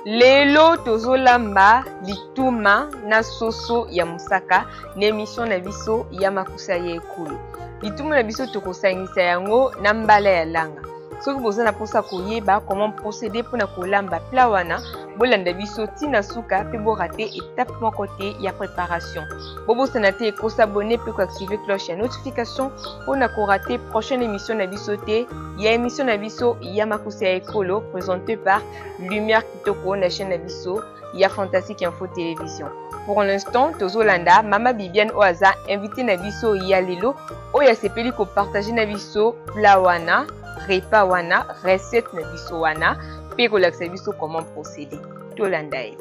Lelo tozolamba lituma na soso ya musaka na émission na biso ya makusa ya ekolo. Lituma na biso tokosangisa yango na mbala ya langa. Soki boza na posa koyeba comment procéder pour na kolamba plat wana, bolanda biso tina suka pe bo rater étape moko te ya préparation. Bobo sanate ko s'abonner pe ko activer cloche ya notification pour na ko rater prochaine émission na biso te. Ya émission na biso ya makusa ya ekolo présenté par Lumière Kitoko na chaîne na biso ya Fantastique Info Télévision. Pour l'instant, tozolanda Mama Bibiane Oaza invité na biso ya lelo oya sepeli ko partager na biso plat wana, repas wana, recette na biso wana, pe ko laksa biso comment procéder. Tolanda ye.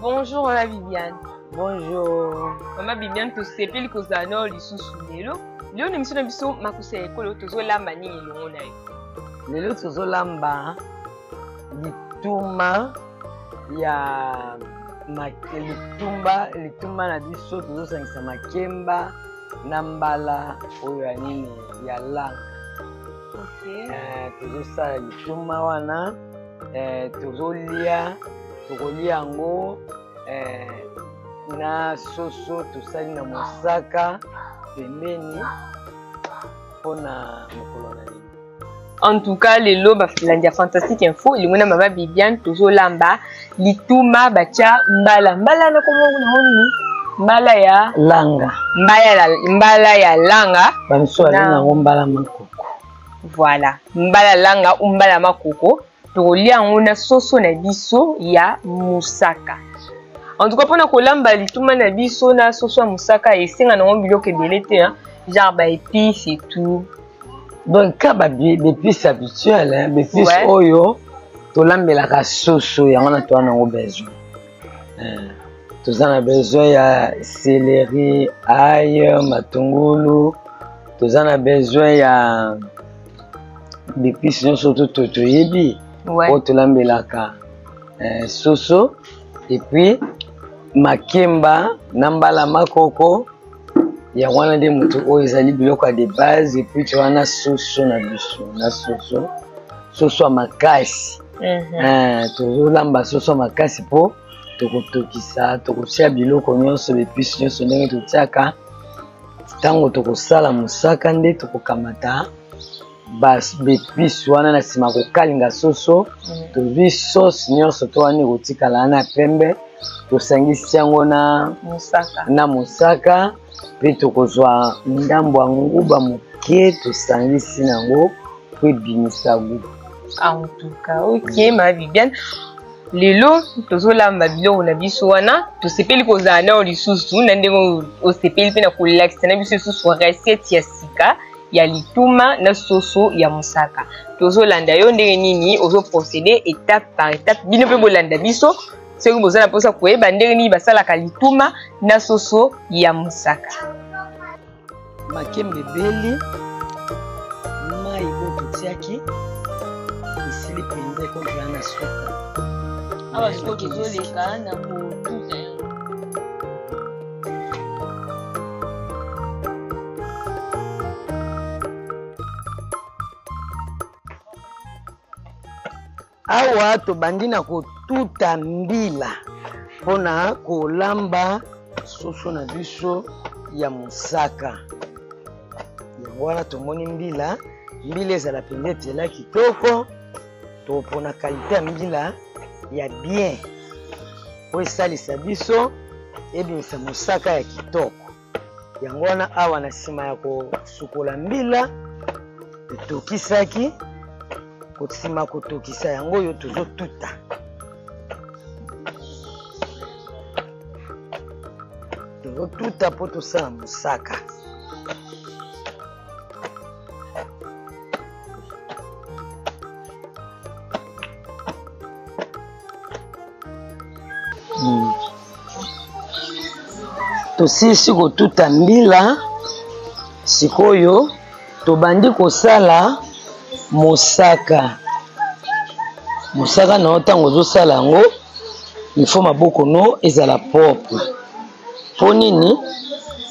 Bonjour Mama Bibiane. Bonjour. Mama Bibiane to sepeli ko zano lisusu lelo. Leo ni misuna biso makusa ya ekolo tozolamba nini longo na yo. Lelo tozolamba lituma ya lituma na biso tozosangisa makemba na mbala oyo ya nini ya langa. Okay. Tozosala lituma wana tozolia yango na soso tosali na mosaka pembeni pona mokolo na lelo. En tout cas, lelo bafilandi ya Fantastique Info ilimuna Mama Bibiane tozolamba lituma bacha mbala na komo na honi mbala ya langa. Mbala ya langa. Bamiso alina ngo mbala makoko. Voilà, mbala langa ou mbala makoko. Tolia ngona soso na biso ya musaka. En tout cas, pour na kolamba lituma na biso na soso ya musaka esenga na biloko ebele te, genre ba épices et tout. Donc ka ba épices habituelles, épices oyo tolambelaka soso yango na to na ngo besoin. Tozana besoin ya céleri, ail, matungulu, tozana besoin ya épices nyonso toyebi. Ouais. Tolambelaka soso et puis makemba nambala makoko ya wana de mutu oyo ezali biloko de base et puis tu wana soso na biso na soso makasi. Tozolamba soso makasi po tokotokisa tokotia biloko nyonso épices nyonso ndenge totiaka tango tokosala musaka nde tokokamata bépice wana na sima kokalinga soso tozwi sauce nyonso to wana ekotikala na pembe tosangisi yango na mosaka mpe tokozwa ndambo ya nguba moke tosangisi nango po ebimisa gu. En tout cas, ok Mama Bibiane, lelo tozolamba biloko na biso wana tosepeli kozala na lisusu na ndenge osepeli mpe na kolakisa na biso lisusu recette ya sika ya lituma na soso ya musaka. Tozolanda yo ndenge nini ozo procéder étape par étape bino pe bolanda biso soki boza na posa koyeba ndenge nini basalaka lituma na soso ya musaka. Makembe beli mai bototiaki isili penza kontra na suka. Awa siko tozoleka na kotuta yango. Awa tobandi na kotuta mbila mpona kolamba soso na biso ya musaka. Yango wana tomoni mbila ezala penza etela kitoko topona kalite ya mbila ya bien po esalisa biso ebimisa musaka ya kitoko. Yango wana awa na nsima ya kosukola mbila etokisaki kotsima kotokisa yango yo tozotuta totuta po tosala mosaka. Tosisi kotuta mbila, sikoyo tobandi kosala mosaka. Mosaka na ntango ozosala yango il faut maboko no ezala propre. Po nini?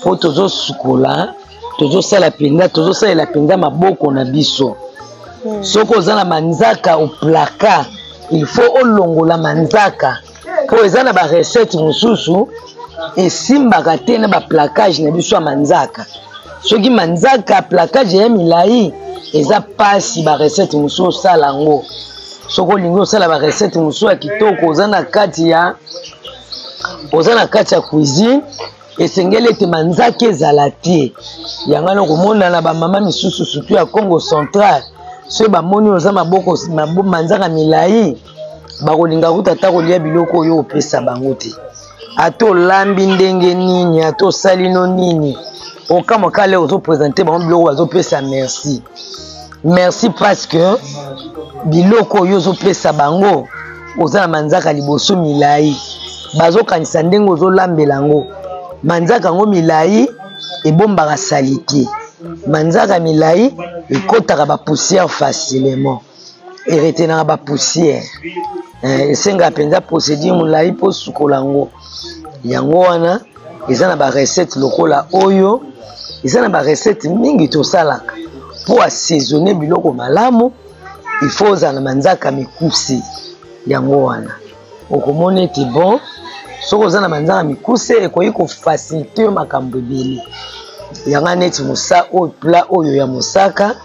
Po tozosukola, tozosala penza, tozosalela penza maboko na biso. Soko oza na manzaka oplaka, il faut olongola manzaka. Po eza na ba recette mosusu esimbaka te na ba placage na biso ya manzaka. Soki manzaka placage ya milai eza pasi ba recette mosusu osala yango. Soko olingi osala ba recette mosusu ya kitoko oza na kati ya cuisine, esengeli ete manzaka ezala te. Yango na komona na ba mama misusu surtout ya Congo Central, so bamoni oza maboko manzaka milai bakolinga kutata kolia biloko oyo opesa bango te. Ata olambi ndenge nini, ata osali no nini, okama kale ozopresente bango biloko bazopesa merci. Merci parce que biloko oyo ozopesa bango oza na manzaka liboso milai. Bazokanisa ndenge ozolambela yango. Manzaka yango milai ebombaka salite. Manzaka milai ekotaka ba poussière facilement. Eretenaka ba poussière. Esenga penza procédure milai po sukola yango. Yango wana eza na ba recette lokola oyo, eza na ba recette mingi tosalaka. Po assaisonner biloko malamu, il faut ozala na manzaka mikuse. Yango wana okomona ete bon, soko oza na manzaka mikuse ekoki kofacilite makambo ebele. Yango neti plat oyo ya mosaka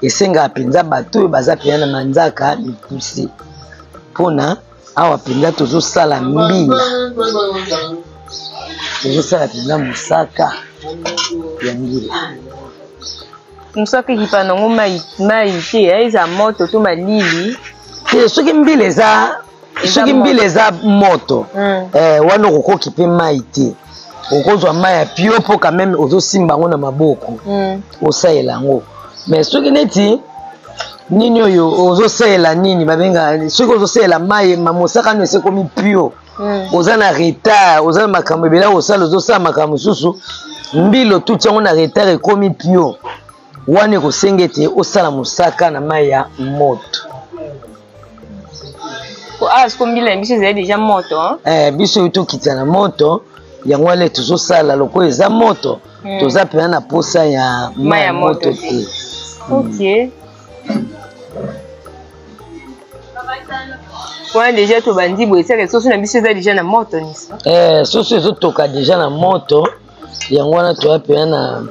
esengaka mpenza bato oyo baza mpenza na manzaka mikuse. Mpona awa mpenza tozosala mbila, tozosala mpenza mosaka ya mbila. Mosaka ekipa nango mai te, eza moto to malili. Soki mbila eza moto, wana okoki mpe mai te. Okozwa mai ya pio po quand même ozosimba yango na maboko osalela yango. Mais soki neti nini oyo ozosalela nini babenga, soki ozosalela mai mosaka no esekomi pio, oza na retard, oza na makambo ebele osala, ozosala makambo mosusu, mbilo tuti yango na retard ekomi pio, wana ekosenga ete osala mosaka na mai ya moto. Siko mbila biso ezali deja moto, biso oyo tokita na moto, yango wana tozosala loko eza moto, toza pena na posa ya mai ya moto te. Ok. Wana deja tobandi boye esaka soso na biso eza deja na moto nisa. Soso ezotoka deja na moto, yango wana toza pena na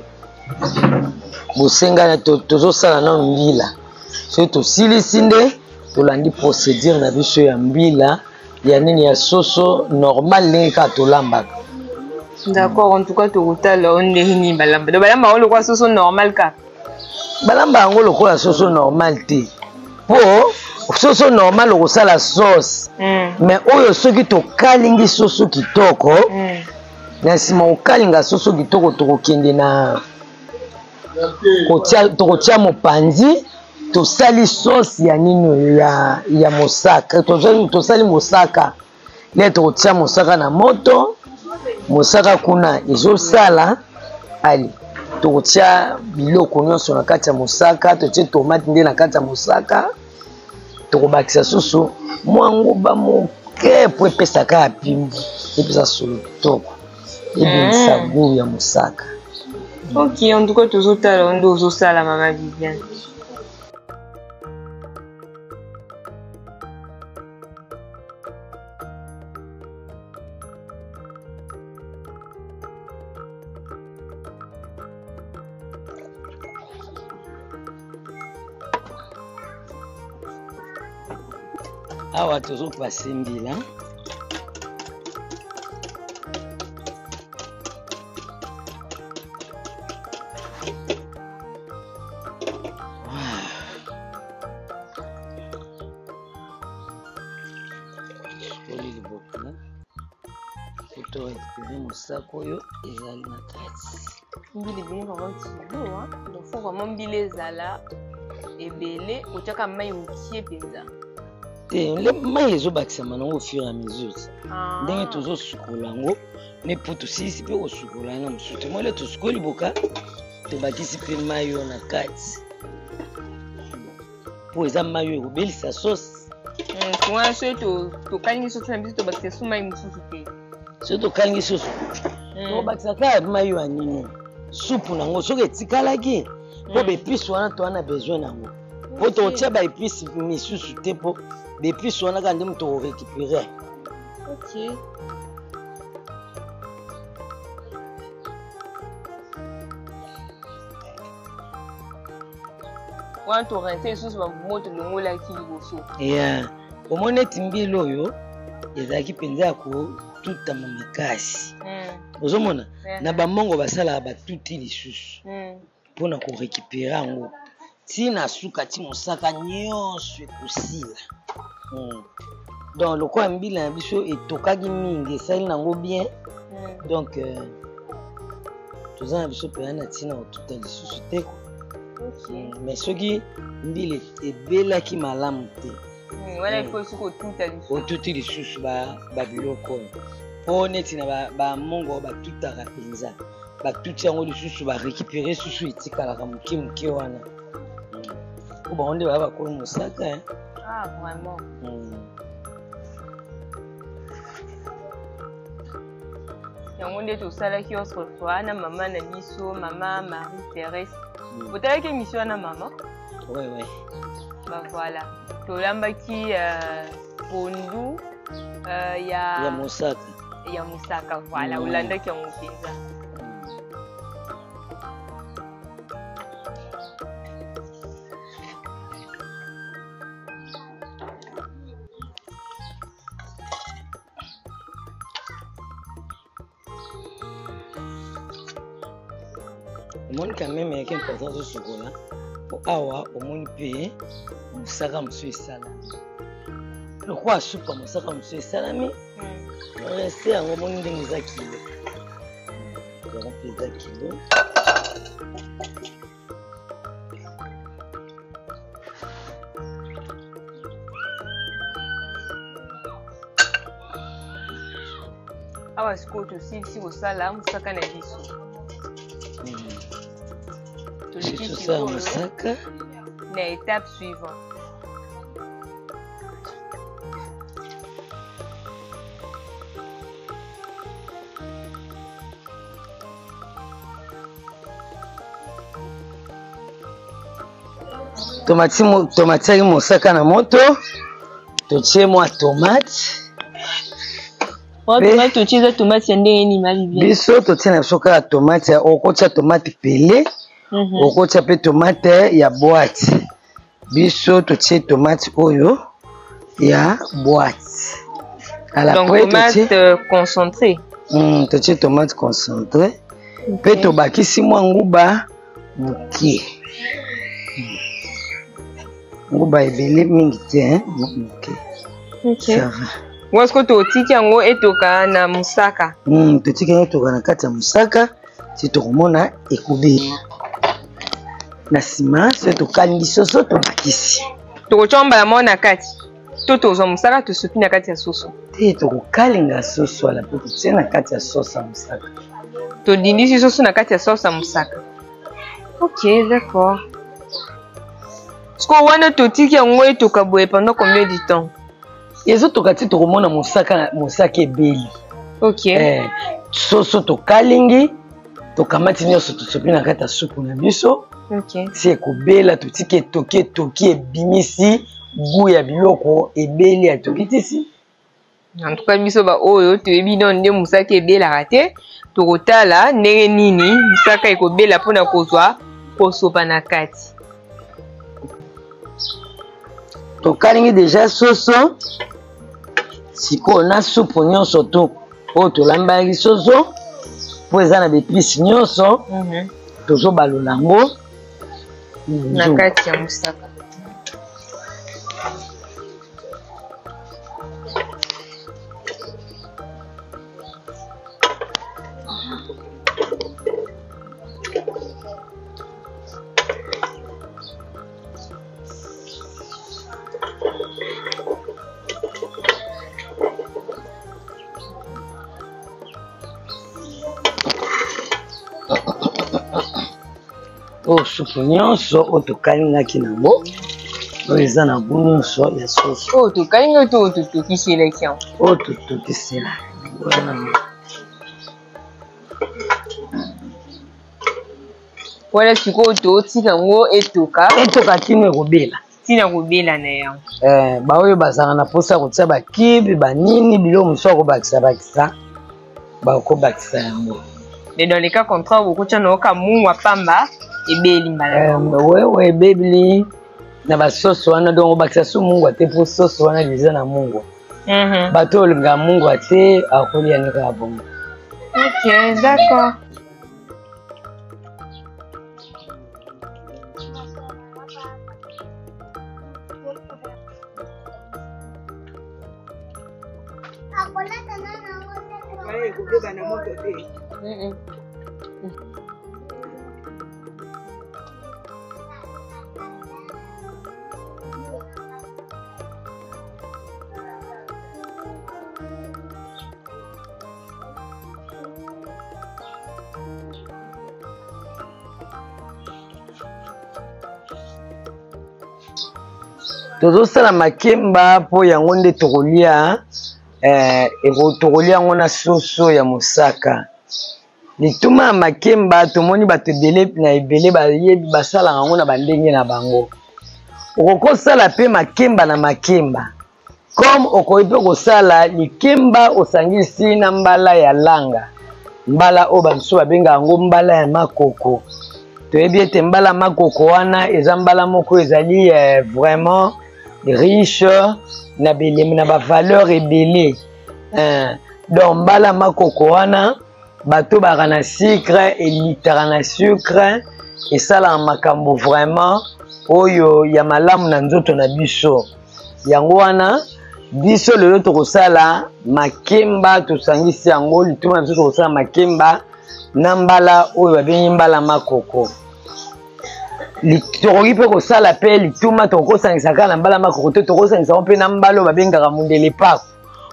bosenga tozosala na mbila. So tosilisi nde tolandi procédure na biso ya mbila ya nini ya soso normal ndenge kaka tolambaka. D'accord, en tout cas tokotala onde nini balamba. Donc balamba yango lokola soso normal kaka. Balamba yango lokola soso normal te. Po soso normal okosala sauce. Mais oyo soki tokalingi soso kitoko, na nsima okalinga soso kitoko tokokende na tokotia mopanzi, tosali sauce ya nini ya mosaka. Tosali mosaka. Le tokotia mosaka na moto, mosaka kuna ezosala, ali tokotia biloko nyonso na kati ya mosaka, totie tomate nde na kati ya mosaka, tokobakisa susu mwanguba moke po epesaka ya pimbu, epesa solo kitoko, ebimisa goût ya mosaka. Ok, en tout cas tozotala onde ozosala mama Viviane. Awa tozopase mbila, to récupérer mosaka oyo ezali na kati. Mbili bien vraiment tilo hein. Donc faut vraiment mbili ezala ebele otiaka mai mokie penza. Le mai ezobakisama nango au fur et à mesure. Ndenge tozosukola yango ne po tosilisi mpe kosukola na mosusu te moi le tosukoli boka tobakisi mpe mai oyo na kati po eza mai oyo ekobelisa sauce. Soki tokalingi soso na biso tobakisa so mai mosusu te. Soki tokalingi soso tobakisa kaka mai oyo ya nini supu nango soki etikalaki po baepice wana towana besoin nango po tokotia baepice misusu te po baepice wana kaka nde moto korécupérer. Ok. Wana torense lisusu bamoto longolaki liboso. Omoni eti mbila oyo ezalaki mpenza ya kotutama makasi. Ozomona na bamongo basalaka batuti lisusu mpona korécupérer yango ntina suka ti mosaka nyonso ekosila. Donc lokola mbila na biso etokaki mingi esali nango bien donc toza na biso mpenza na ntina kotuta lisusu te. Mais soki mbila ebelaki malamu te otuti lisusu babiloko oyo mpo neti na bamongo oyo batutaka mpenza batuti yango lisusu barécupérer susu etikalaka moke moke wana po bango nde baya bakolo mosaka. Vraiment. Yango nde tosalaki autrefois na mama na biso mama Marie-Thérèse. Botalaki émission wana mama? Oui. Bah voilà. Tolambaki pondu ya mosaka. Ya mosaka voilà olandaki yango mpenza. Omoni quand même yaki importance osukola po awa omoni mpe mosaka mosusu esalami lokwa supa mosaka mosusu esalami reste yango omoni ndenge eza kilo yango mpe eza kilo. Awa sikoyo tosilisi kosala mosaka na biso. Tosala mosaka na étape suivante. tomatiaki mosaka na moto totie mwa tomate. Tomate totie eza tomate ya ndenge nini mali bien? Biso totie na biso kaka tomate okotia tomate pele okotia mpe tomate ya boîte. Biso totie tomate oyo ya boîte. Donc tomate concentrée. Totie tomate concentrée. Mpe tobakisi mwa nguba mokie. Nguba ebele mingi te mokie. Ça va. Ou est-ce que totiki yango etoka na musaka? Totiki yango etoka na kati ya musaka ti tokomona ekobela. Na nsima so tokalingi soso tobakisi. Tokotyambala mo na kati. To tozwa musaka tosopi na kati ya soso. Te tokokalinga soso ala po totie na kati ya soso ya musaka. Todindisi soso na kati ya soso ya musaka. Ok, d'accord. Sko wana totiki yango etoka boye pendant combien de temps? Ezotoka ti tokomona mosaka ebeli. Ok. Soso tokalingi tokamati nyonso tosopi na kati ya supu na biso. Ok. Si ekobela totiki etoki ebimisi goût ya biloko ebeli atoki tisi. En tout cas biso ba oyo toyebi non nde musaka ebelaka te tokotala ndenge nini musaka ekobela mpona kozwa kosopa na kati. Tokalingi deja soso sikoyo na supu nyonso to oyo tolambaki soso po eza na bepice nyonso tozobalola yango na kati ya musaka. oyo supu nyonso oyo tokalingaki nango oyo eza na goût nyonso ya soso oyo tokalinga to oyo totokiselaki yango oyo totokisela wana sikoyo totika yango etoka ntino ekobela ntina kobela na yango baoyo bazalaka na mposa kotia bakibe banini biloko mosusu akobakisa bakobakisa yango mais dans les cas contraire bokotia na oka mungwa pamba ebeli mbala wewe ebeli na basoso wana donc obakisa so mungwa te mpo soso wana liza na mungwa bato oyo olingaka mungwa te akolia ni kaka bongo ok d'accord tozosala makemba mpo yango nde tokolia tokolia yango na soso ya mosaka lituma ya makemba tomoni bato ebele na ebele bayebi basalaka yango na bandenge na bango okokosala mpe makemba na makemba comme okoki mpe kosala likemba osangisi na mbala ya langa mbala oyo bamisu babengaka yango mbala ya makoko toyebi ete mbala ya makoko wana eza mbala moko ezali vraiment riche na belemi na bavaleur ebele donc mbala makoko wana bato baka na sucre elitaka na sucre esalaka makambo vraiment oyo ya malamu na nzoto na biso yango wana biso lelo tokosala makemba tosangisi yango lituma na biso tokosala makemba na mbala oyo babengi mbala makoko tokoki mpe kosala mpe lituma tokosangisa kaka na mbala makoko te tokosangisa yango mpe na mbala oyo babengaka mundele pako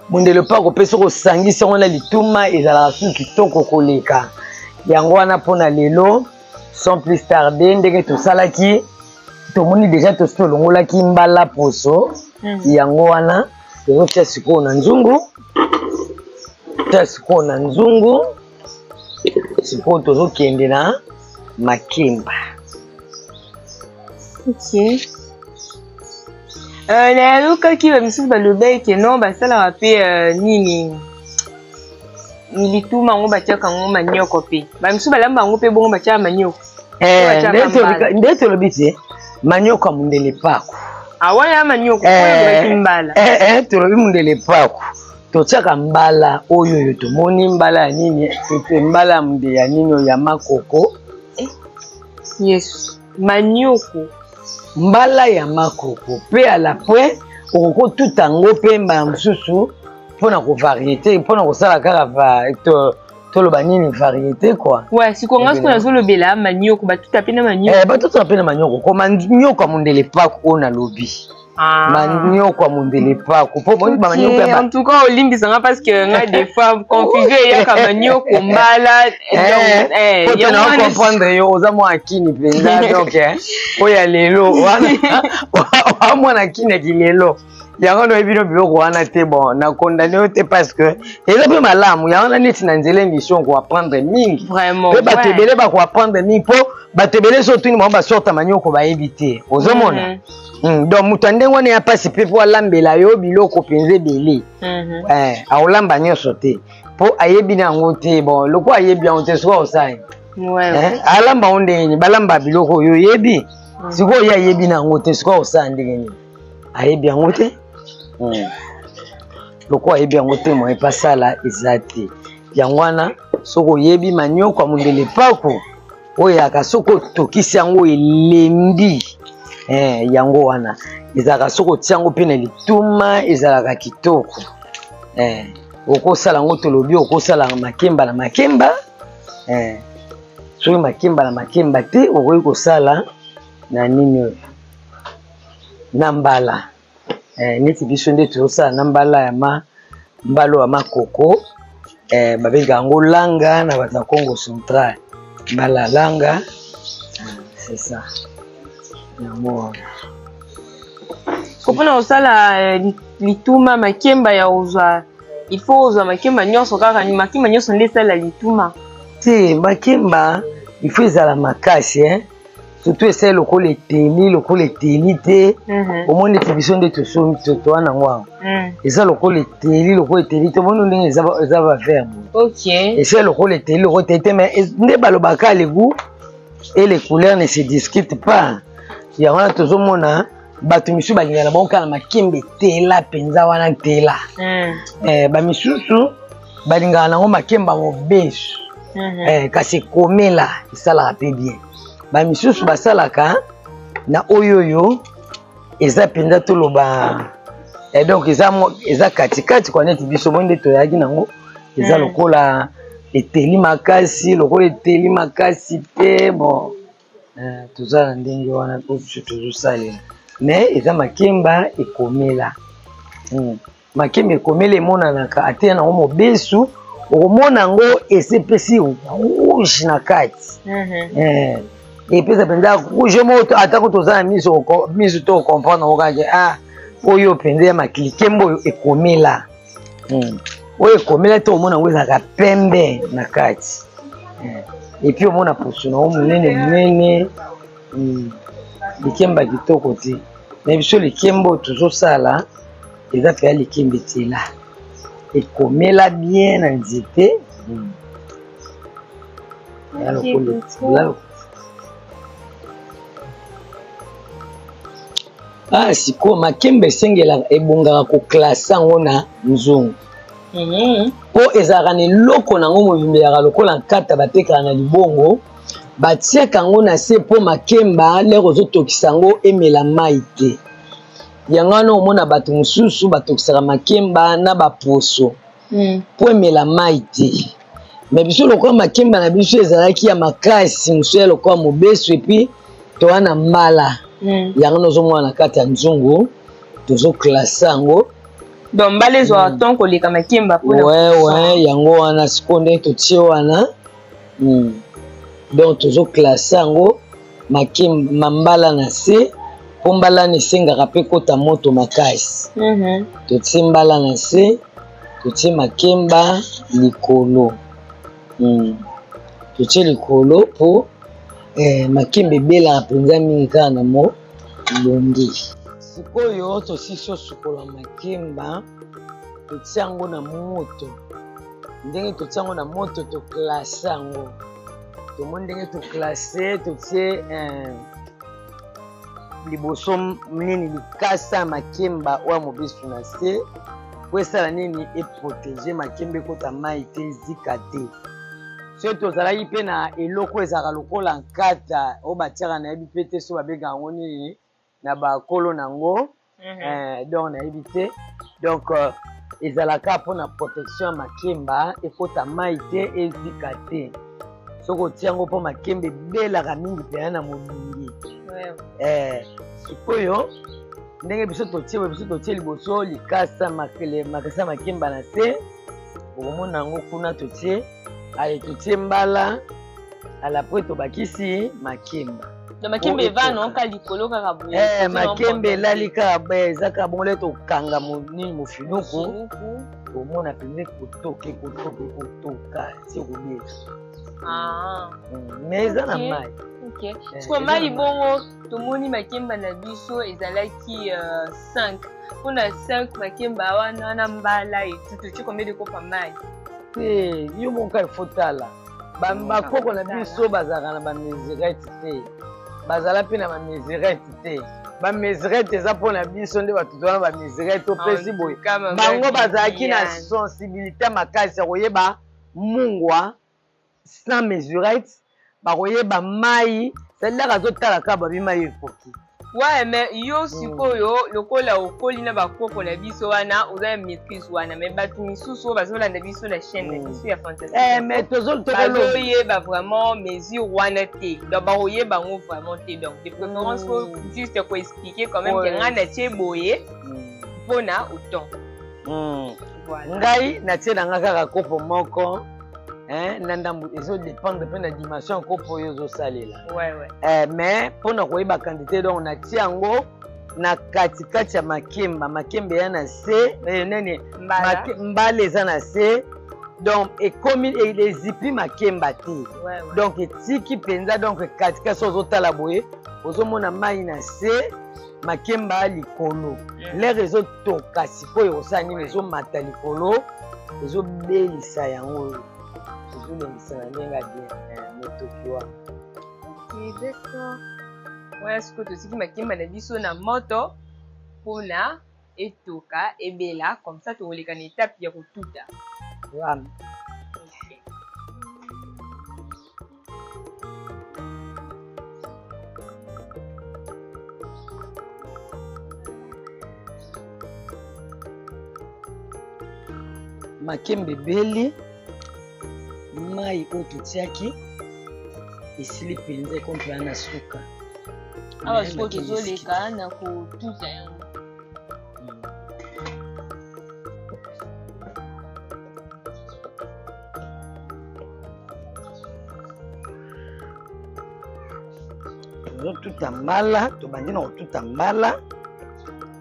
mundele pako mpe soki osangisi yango na lituma ezalaka susu kitoko koleka yango wana mpona lelo sans plus tarder ndenge tosalaki tomoni deja tosi tolongolaki mbala poso yango wana tozotia sikoyo na nzungu tia sikoyo na nzungu sikoyo tozokende na makemba ok nayalukaki bamisusu balobaki no basalaka mpe nini lituma yango batiaka yango manioko mpe bamisusu balamba yango mpe bongo batiaka manioko nde tolobi te manioko ya mundele pako awana ya manioko oyo mbala tolobi mundele pako totiaka mbala oyo tomoni mbala ya nini mbala ya munde ya nini ya makoko yes manioko mbala ya makoko mpe ala pwe okokotuta yango mpe mbala mosusu mpona kovariété mpona kosala kaka toloba nini variété quoi ouais sikonga soki nazolobela manioko batuta mpe na manioko batuta mpe na manioko ko manioko ya mundele pako oyo nalobi manioko ya mundele pako mpo boni bamanioko en tout cas olimbisanga parce que nga des fois confuse eyaka manioko mbala po te na comprendre yo oza mwana kini mpenza donc oyo ya lelo wana mwana kini ya kilelo yango ndo ebino biloko wana te bon na condamné yo te parce que eza mpe malamu yango na neti na nzela émission koapprendre mingi mpe bato ebele bakoapprendre mingi mpo bato ebele so otuni bango basorta manioko bayebi te ozomona donc moto ya ndenge wana ya mpasi mpe mpo alambela yo biloko mpenza ebele aolamba nyonso te mpo ayebi na yango te bon loko ayebi yango te soki osali alamba yango ndenge nini balamba biloko oyo oyebi sikoyo ye ayebi na yango te soki osala ndenge nini ayebi yango te loko ayebi yango te moye pasala eza te yango wana soki oyebi manioko ya mundele pako oyo yaka soki otokisi yango elembi yango wana ezalaka soki otia yango mpe na lituma ezalaka kitoko okosala yango tolobi okosala makemba na makemba soki makemba na makemba te okoki kosala na nini oyo na mbala neti biso nde tozosala na mbala ya mbalo ya makoko babengaka yango langa na bato ya Congo Central mbala langa c'est ça. Yango. Kopona osala lituma makemba ya ozwa. Il faut ozwa makemba nyonso kaka ni makemba nyonso nde sala lituma. Si makemba il faut ezala makasi hein. Surtout essayer le col eteli te au moins les biso nde to wana ngwa. Eza le col eteli te bono ndenge eza va faire. OK. Essayer le col eteli le côté mais nde balobaka le goût et les couleurs ne se discutent pas. Ya wana tozomona bato misu balingana bonka na makembe tela penza wana tela. Ba misusu balingana nango makemba mobesu. Kasi komela isala pe bien. Ba misusu basalaka na oyoyo eza penza toloba donc eza katikati kwa neti biso bonde toyaki nango eza lokola eteli makasi te bon tozala ndenge wana tozosalela mais eza makemba ekomela makemba ekomela emonanaka ate nango mobesu okomona yango esepesi rouge na kati epesa mpenza rouge moko atako toza na miso to comprendre yango kaka oyo mpenza ya makemba oyo ekomela oyo ekomela te omona yango ezalaka pembe na kati epuis omona poso nango monene likemba kitoko te na biso likemba oyo tozosala eza mpe ya likemba etela ekomela bien na nzete ya lokola etela. Sikoyo makemba esengelaka ebongaka koklase yango na nzungu mpo ezalaka na eloko nango mobimbelaka lokola nkata batekaka na libongo batiaka yango na se mpo makemba lere ozotokisa yango emela mai te yango wana omona bato mosusu batokisaka makemba na baposo mpo emela mai te me biso lokola makemba na biso ezalaki ya makasi mosusu ya lokola mobesu epuis toa na mbala yango nozomona na kati ya nzungu tozoklase yango donc mbala ezwaka nton koleka makemba ouais yango wana sikoyo ndenge totie wana donc tozoklase yango makemba mbala na se mpo mbala na esengaka mpe kota moto makasi totie mbala na se totie makemba likolo totie likolo mpo makemba ebelaka mpenza mingi kaka na molongi. Sikoyo tosisi osukola makemba totia yango na moto ndenge totia yango na moto toklase yango tomoni ndenge toklase totie liboso nini likasa ya makemba oyo mobesu na se po esala nini eprotege makemba ekota mai te ezika te soki tozalaki mpe na eloko ezalaka lokola nkata oyo batiaka nayebi mpe te so babengaka yango nini na bakolo nango donc nayebi te donc ezalaka mpona protection ya makemba ekota mai te ezika te soki otia yango mpo makemba ebelaka mingi mpenza na molungi sikoyo ndenge biso totie liboso likasa makasa makemba na se okomona yango kuna totie totie mbala alapres tobakisi makemba makemba evana oka likolo kaka boye makemba elali kaka boye eza kaka bongo le tokanga nini mofinuku omona pene kotoka ti kobela mais eza na mai siko mai bongo tomoni makemba na biso ezalaki 5 mpona 5 makemba wana mbala etutu ti combien de kopa mai yo moka efotala bakoko na biso bazalaka na bamesirete te bazala mpe na bamesirete te bamesirete eza mpona biso nde bato twana bamesirete opesi boye bango bazalaki na sensibilité makasi ya koyeba mungwa sans mesurette bakoyeba mai c'est-à-dire azotala kaka babi mai ekoki ouais mais yo sikoyo lokola okoli na bakoko na biso wana oza maîtrise wana mais bato misusu bazolanda biso na chaîne na biso ya fantastique mais bazoyeba vraiment mesure wana te donc bakoyeba yango vraiment te donc de préférence faut juste koexpliquer quand même que ngai natie boye mpona autant ngai natie nanga kaka kopo moko hein nandambu eso dépendre de la dimension ko po yo zo salela ouais ouais mais pour na koyeba quantité donc na tiango na katikati ya makemba ya na se nene mbala eza na se donc ekomi ezipi makemba te donc etiki mpenza donc katikati so ozotala boye ozomona mai na se makemba likolo lere ezotoka sikoyo ekosala nini ezomata likolo ezobelisa yango ezolembisa na ndenge ya bien motoki wana d'accord wana sikoyo tosiki makemba na biso na moto mpona etoka ebela comme ça tokoleka na étape ya kotuta wana makembe ebeli mai oyo totiaki esili mpenza ekompe wana suka awa sikoyo tozoleka na kotuta yango tozotuta mbala tobandi na kotuta mbala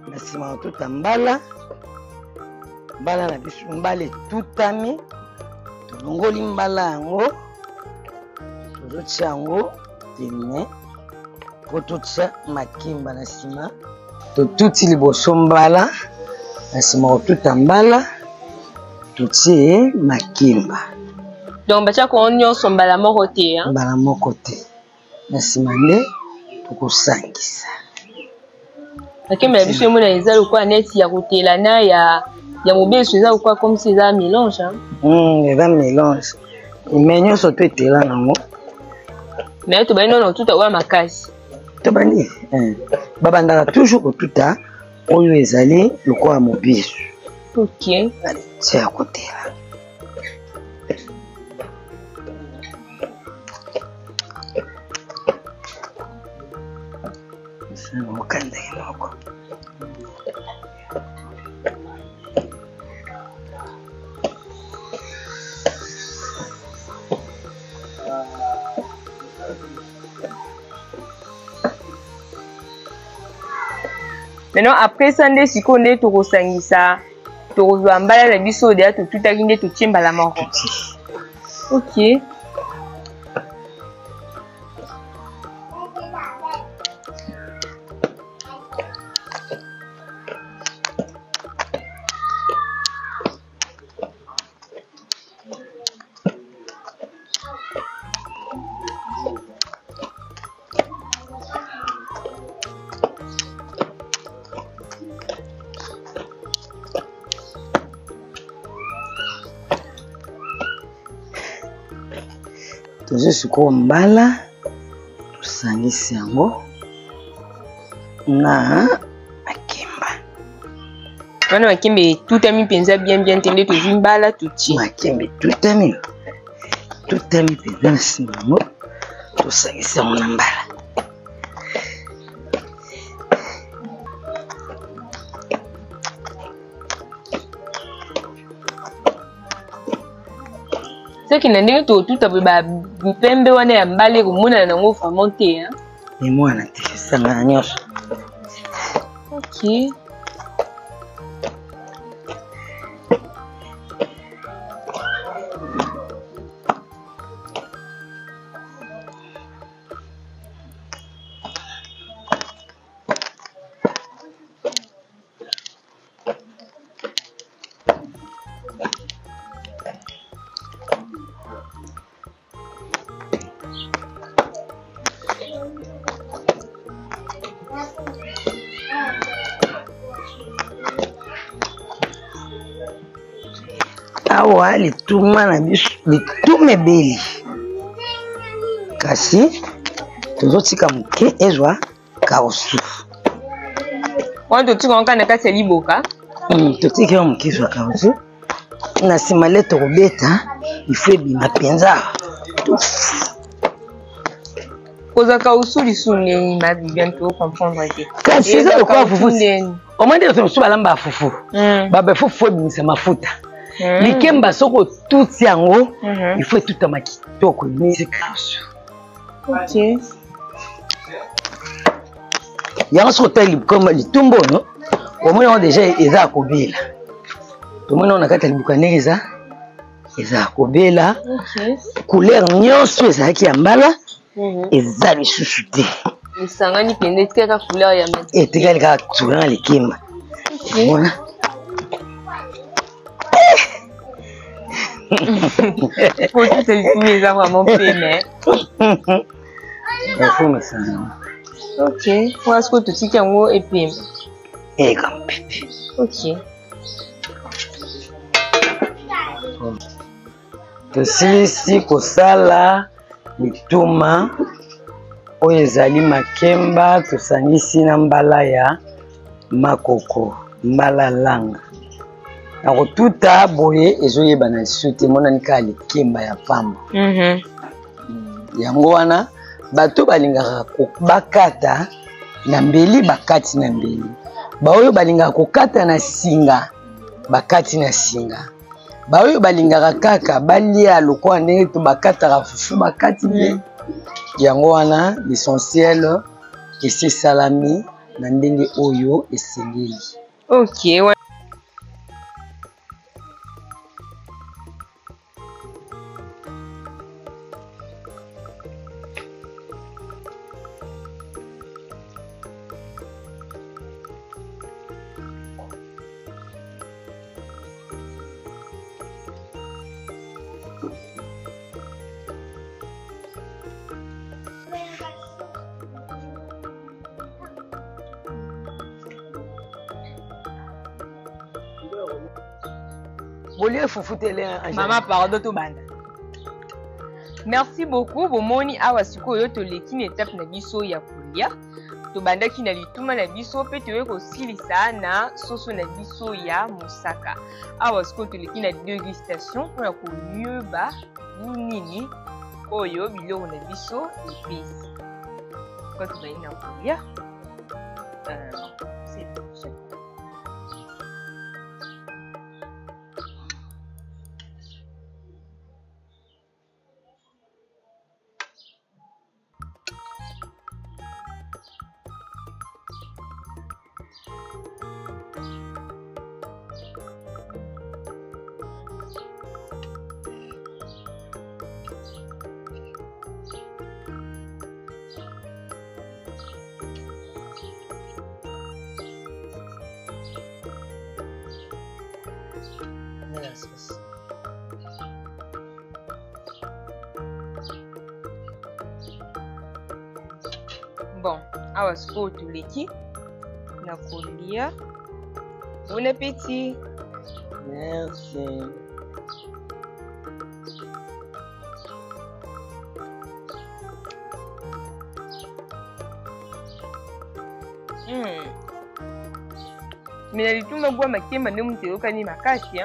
na nsima ya kotuta mbala na biso mbala etutami tolongoli mbala yango tozotia yango pene po totia makemba na nsima totuti liboso mbala na nsima kotuta mbala totie makemba donc batiako nyonso mbala moko te mbala moko te na nsima nde tokosangisa makemba ya biso emona eza lokola neti ya kotelana ya mobeso eza lokola comme si eza mélange eza mélange me nyonso to etela nango me tobandi nono kotuta oyo makasi tobandi babandaka toujours kotuta oyo ezali lokola mobeso ok tia ya kotela okandaki moko maintenant après ça nde sikoyo nde tokosangisa tokozwa mbala na biso deya totutaki nde totie mbala moko ok tozo sikoyo mbala tosangisi yango na makemba wana makemba etutami mpenza bien te nde tozwi mbala totie makemba etutami mpenza na nsima yango tosangisi yango na mbala soki na ndenge totuta boye bapembe wana ya mbala ekomonana nango vraiment te emwana te esangana nyonso ok awa lituma na biso lituma ebeli kasi tozotika moke ezwa kaosu wana totika wango na kati ya liboka totiki yo moke ezwa kaosu na nsima le tokobeta ifo ebima mpenza kozwa kausu lisu ndeni babibien tocomprendre te kasi eza lokola fufu omoi nde mosusu balamba ya fufu baba fufu ebimisa mafuta likemba soko tout yango il faut tout ama kitoko nizikaso. OK. Yango soko tali comme litumbo no. Omona déjà eza kobela. Tomona on akata libukane eza kobela. OK. Couleur nyonso ezalaki ya mbala. Eza lisusu te. Misangani pende tika couleur ya mbala. Etikali ka couleur likemba. Omona. Faut que tu le ça vraiment peine. Il faut me ça. OK. Pour est-ce que tu tiens en et puis Comme pipi. OK. Tosilisi kosala lituma oyo ezali makemba tosangisi na mbala ya makoko mbala langa na kotuta boye ezoyebana lisusu te emonani kaka likemba ya pamba. Yango wana bato balingaka bakata na mbeli bakati na mbeli, baoyo balingaka kokata na singa bakati na singa, baoyo balingaka kaka balia lokola ndenge to bakataka fufu bakati mpe. Yango wana l'essentiel esi salami na ndenge oyo esengeli. OK. Maman, pardon to banda. Merci beaucoup. Bomoni awa sikoyo to leki na étape na biso ya kolia. To banda ki na lituma na biso pe to ko silisa na soso na biso ya mosaka. Awa sikoyo to leki na dégustation pour ko mieux nini oyo biloko na biso epesi. Kwa to ba ina kolia. C'est bon. Bon, awa sikoyo toleki na kolia. Bon appétit. Merci. Mais na lituma bwa makemba nde mutu eyokani makasi.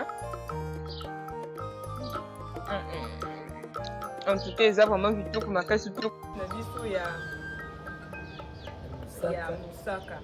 En tout cas, eza vraiment kitoko makasi to na biso ya mosaka.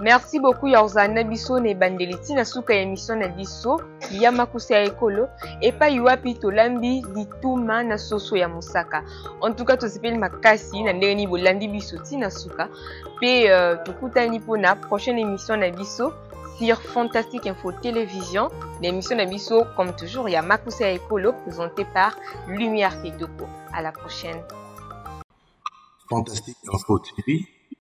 Merci beaucoup Yarzana biso ne bandeliti na suka ya émission na biso ya makusa ya ekolo et pa yuapi tolambi lituma na soso ya mosaka. En tout cas tosepeli makasi na ndenge ni bolandi biso ti na suka pe tokutani po na prochaine émission na biso sur Fantastique Info Télévision. L'émission na biso comme toujours ya makusa ya ekolo présentée par Lumière Kitoko. À la prochaine. Fantastique Info TV.